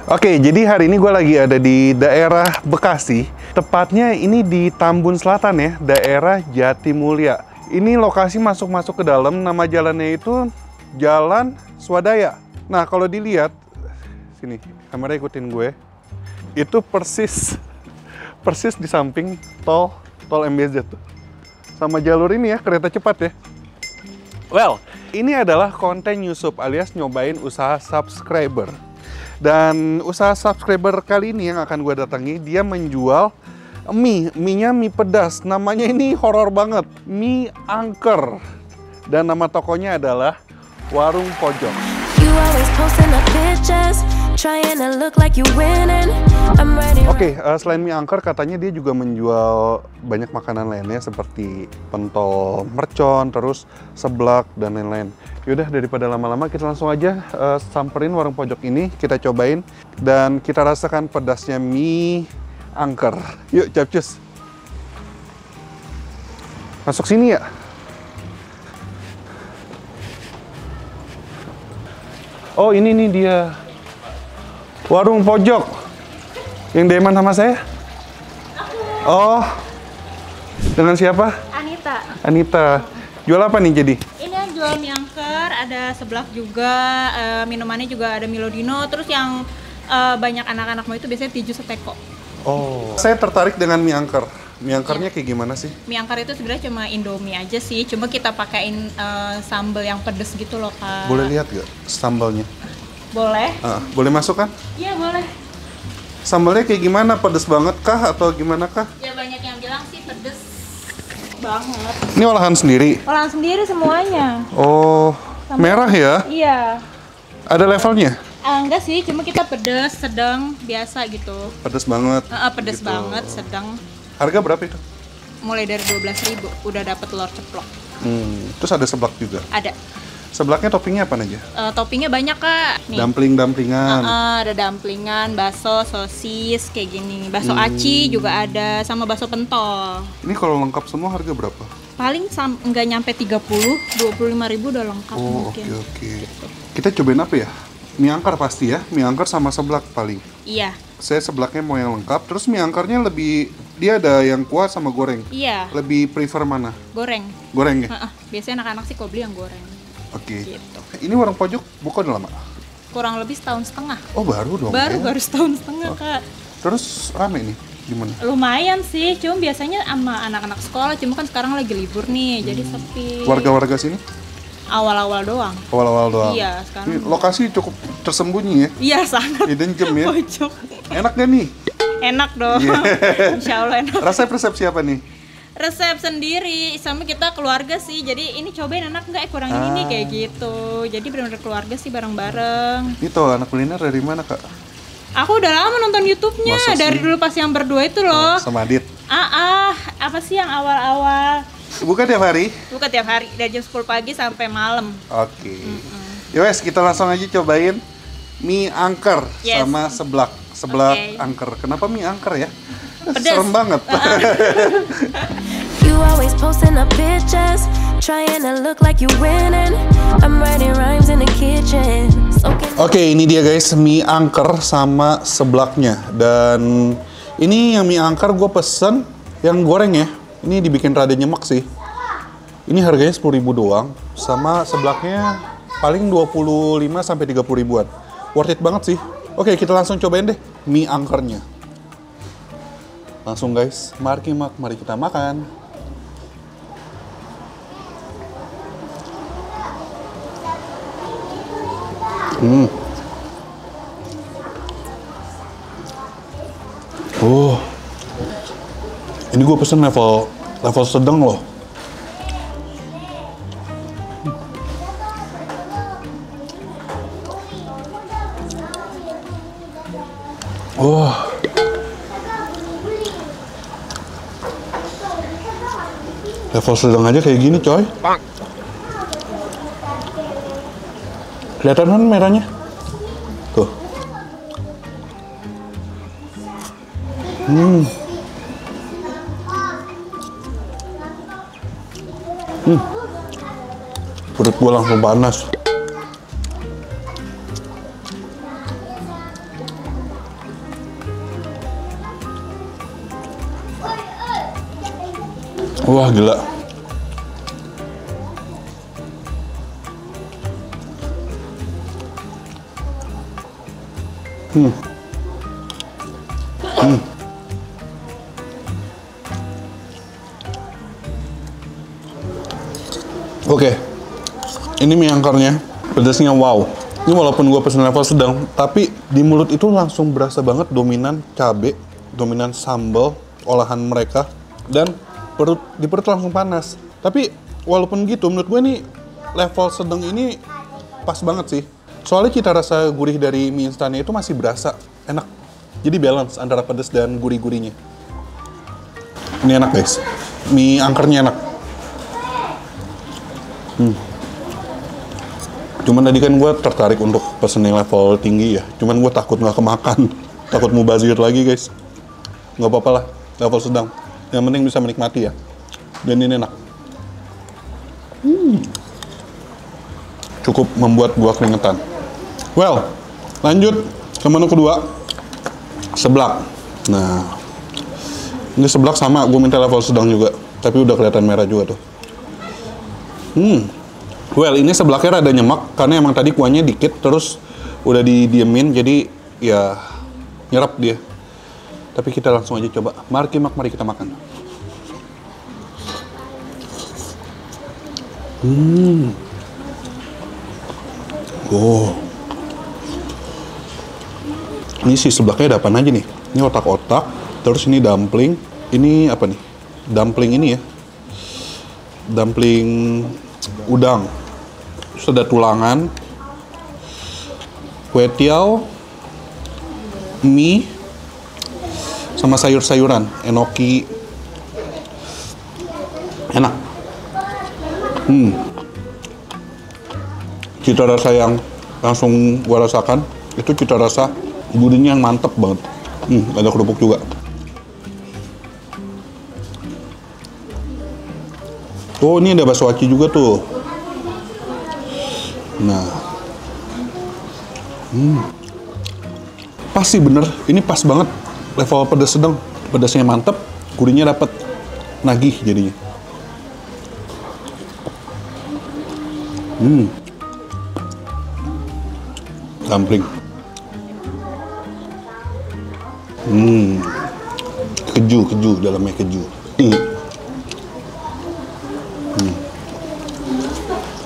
Oke, jadi hari ini gue lagi ada di daerah Bekasi. Tepatnya ini di Tambun Selatan ya, daerah Jatimulya. Ini lokasi masuk-masuk ke dalam, nama jalannya itu Jalan Swadaya. Nah, kalau dilihat, sini, kamera ikutin gue. Itu persis di samping tol MBZ tuh. Sama jalur ini ya, kereta cepat ya. Well, ini adalah konten Yusuf alias nyobain usaha subscriber. Dan usaha subscriber kali ini yang akan gue datangi, dia menjual mie-nya mie pedas. Namanya ini horor banget, mie angker. Dan nama tokonya adalah Warung Pojok. Oke, selain mie angker, katanya dia juga menjual banyak makanan lainnya seperti pentol mercon, terus seblak, dan lain-lain. Yaudah, daripada lama-lama kita langsung aja samperin warung pojok ini, kita cobain, dan kita rasakan pedasnya mie angker. Yuk, capcus. Masuk sini ya. Oh, ini nih dia. Warung pojok. Yang deman sama saya? Aku. Oh. Dengan siapa? Anita. Anita. Jual apa nih jadi? Ini yang jual mie angker, ada seblak juga, minumannya juga ada Milodino, terus yang banyak anak-anak mau itu biasanya Tiju Seteko. Oh. Saya tertarik dengan mie angker. Mie angkernya kayak gimana sih? Mie angker itu sebenarnya cuma Indomie aja sih, cuma kita pakein sambal yang pedes gitu loh, Kak. Boleh lihat gak sambalnya? Boleh. Boleh masuk kan? Iya, boleh. Sambalnya kayak gimana? Pedes banget kah atau gimana kah? Ya banyak yang bilang sih pedes banget. Ini olahan sendiri? Olahan sendiri semuanya. Oh, merah ya? Iya. Ada levelnya? Enggak sih, cuma kita pedes, sedang, biasa gitu. Pedes banget? Pedes gitu. banget, sedang. Harga berapa itu? Mulai dari 12.000, udah dapet telur ceplok. Terus ada seblak juga? Ada. Seblaknya toppingnya apa aja? Toppingnya banyak, Kak. Nih. Dumpling-dumplingan? Ada dumplingan, bakso, sosis, kayak gini. Bakso aci juga ada, sama bakso pentol. Ini kalau lengkap semua harga berapa? Paling nggak nyampe 25.000 udah lengkap Oh, mungkin. oke. Gitu. Kita cobain apa ya? Mie angker pasti ya? Mie angker sama seblak paling. Iya. Saya seblaknya mau yang lengkap, terus mie angkernya lebih, dia ada yang kuah sama goreng. Iya. Lebih prefer mana? Goreng. Goreng ya? Biasanya anak-anak sih kok beli yang goreng. Oke. Gitu. Ini warung pojok buka udah lama? Kurang lebih setahun setengah. Oh, baru dong. Baru setahun setengah, Kak. Terus rame nih? Gimana? Lumayan sih, cuma biasanya sama anak-anak sekolah, cuma kan sekarang lagi libur nih, jadi sepi. Warga-warga sini? Awal-awal doang. Awal-awal doang? Iya, sekarang. Ini lokasi cukup tersembunyi ya? Iya, sangat. Hidden gem ya? Pojok. Enak gak nih? Enak dong. Insya Allah enak. Resep-resep siapa nih? Resep sendiri, sama kita keluarga sih. Jadi ini cobain enak nggak? Kurangin ini kayak gitu. Jadi benar-benar keluarga sih bareng-bareng. Itu anak kuliner dari mana, Kak? Aku udah lama nonton YouTube-nya. Masa Dari sih? dulu pas yang berdua itu loh. Sama Adit? Apa sih yang awal-awal? Buka tiap hari? Buka tiap hari, dari jam 10 pagi sampai malam. Oke. Yowes, kita langsung aja cobain mie angker sama seblak. Seblak angker. Kenapa mie angker ya? Pedas. Serem banget. You always posting up pictures, trying to look like you winning. I'm writing rhymes in the kitchen. Oke, ini dia guys, mie angker sama seblaknya. Dan ini yang mie angker gue pesen yang goreng ya. Ini dibikin rada nyemek sih. Ini harganya 10.000 doang. Sama seblaknya paling 25 sampai 30 ribuan. Worth it banget sih. Oke, kita langsung cobain deh mie angkernya. Langsung guys, mari kita makan. Ini gue pesen level sedang loh. Level sedang aja kayak gini coy. Kelihatan kan merahnya? Tuh. Perut gue langsung panas. Wah, gila. Oke, ini mie angkarnya, pedasnya wow. Ini walaupun gue pesen level sedang, tapi di mulut itu langsung berasa banget dominan cabe, dominan sambal olahan mereka, dan di perut langsung panas. Tapi walaupun gitu, menurut gue nih level sedang ini pas banget sih. Soalnya cita rasa gurih dari mie instannya itu masih berasa enak. Jadi balance antara pedas dan gurih-gurihnya. Ini enak guys, mie angkernya enak. Cuman tadi kan gue tertarik untuk pesen yang level tinggi ya. Cuman gue takut nggak kemakan, takut mubazir lagi guys. Nggak apa-apa lah, level sedang. Yang penting bisa menikmati ya. Dan ini enak. Cukup membuat gue keringetan. Well, lanjut ke menu kedua. Seblak. Nah, ini seblak sama, gue minta level sedang juga. Tapi udah kelihatan merah juga tuh. Well, ini seblaknya rada nyemak karena emang tadi kuahnya dikit terus udah didiemin jadi ya nyerap dia. Tapi kita langsung aja coba. Mari kita makan. Oh. Ini si seblaknya ada apaan aja nih? Ini otak-otak, terus ini dumpling. Ini apa nih? Dumpling ini ya. Dumpling udang. Terus ada tulangan, kue tiaw, mie, sama sayur-sayuran, enoki. Enak. Cita rasa yang langsung gua rasakan, itu cita rasa gurihnya yang mantep banget. Ada kerupuk juga. Oh, ini ada bakso aci juga tuh. Nah, pas sih bener. Ini pas banget level pedas sedang. Pedasnya mantep, gurihnya dapet, nagih jadinya. Dumpling. Keju dalamnya keju.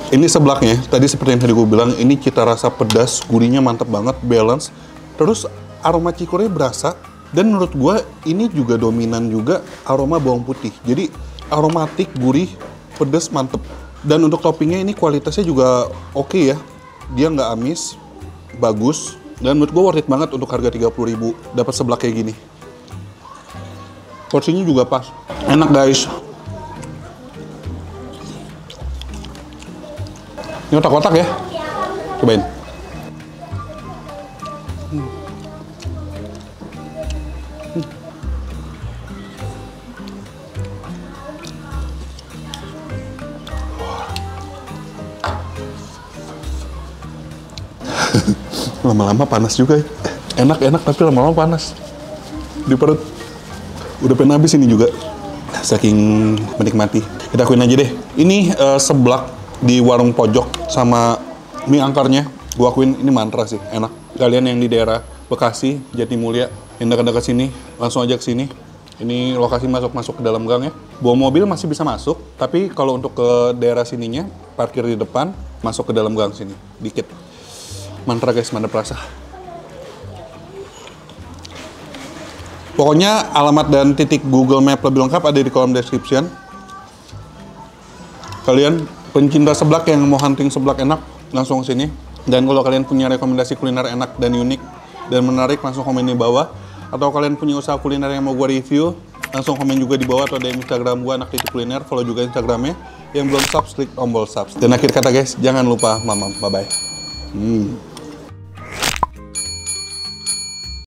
Ini seblaknya, tadi seperti yang tadi gue bilang, ini cita rasa pedas, gurihnya mantep banget, balance. Terus aroma cikurnya berasa, dan menurut gue ini juga dominan juga aroma bawang putih. Jadi aromatik, gurih, pedas, mantep. Dan untuk toppingnya ini kualitasnya juga oke ya. Dia nggak amis, bagus. Dan menurut gue worth it banget untuk harga 30.000 dapat seblak kayak gini. Porsinya juga pas. Enak guys. Ini otak-otak ya. Cobain. Lama-lama panas juga ya. Enak-enak tapi lama-lama panas. Di perut. Udah pengen habis ini juga. Saking menikmati. Kita akuin aja deh. Ini seblak di warung pojok sama mie angkarnya. Gua akuin ini mantra sih, enak. Kalian yang di daerah Bekasi, Jatimulya, yang dekat-dekat sini, langsung aja ke sini. Ini lokasi masuk ke dalam gang ya. Bawa mobil masih bisa masuk, tapi kalau untuk ke daerah sininya, parkir di depan, masuk ke dalam gang sini, dikit. Mantra guys, mantap rasa. Pokoknya alamat dan titik Google Map lebih lengkap ada di kolom description. Kalian pencinta seblak yang mau hunting seblak enak, langsung ke sini. Dan kalau kalian punya rekomendasi kuliner enak dan unik dan menarik, langsung komen di bawah. Atau kalian punya usaha kuliner yang mau gue review, langsung komen juga di bawah atau DM Instagram gue, Anak Titik Kuliner. Follow juga Instagramnya. Yang belum subs, klik tombol subs. Dan akhir kata guys, jangan lupa mamam. Bye-bye.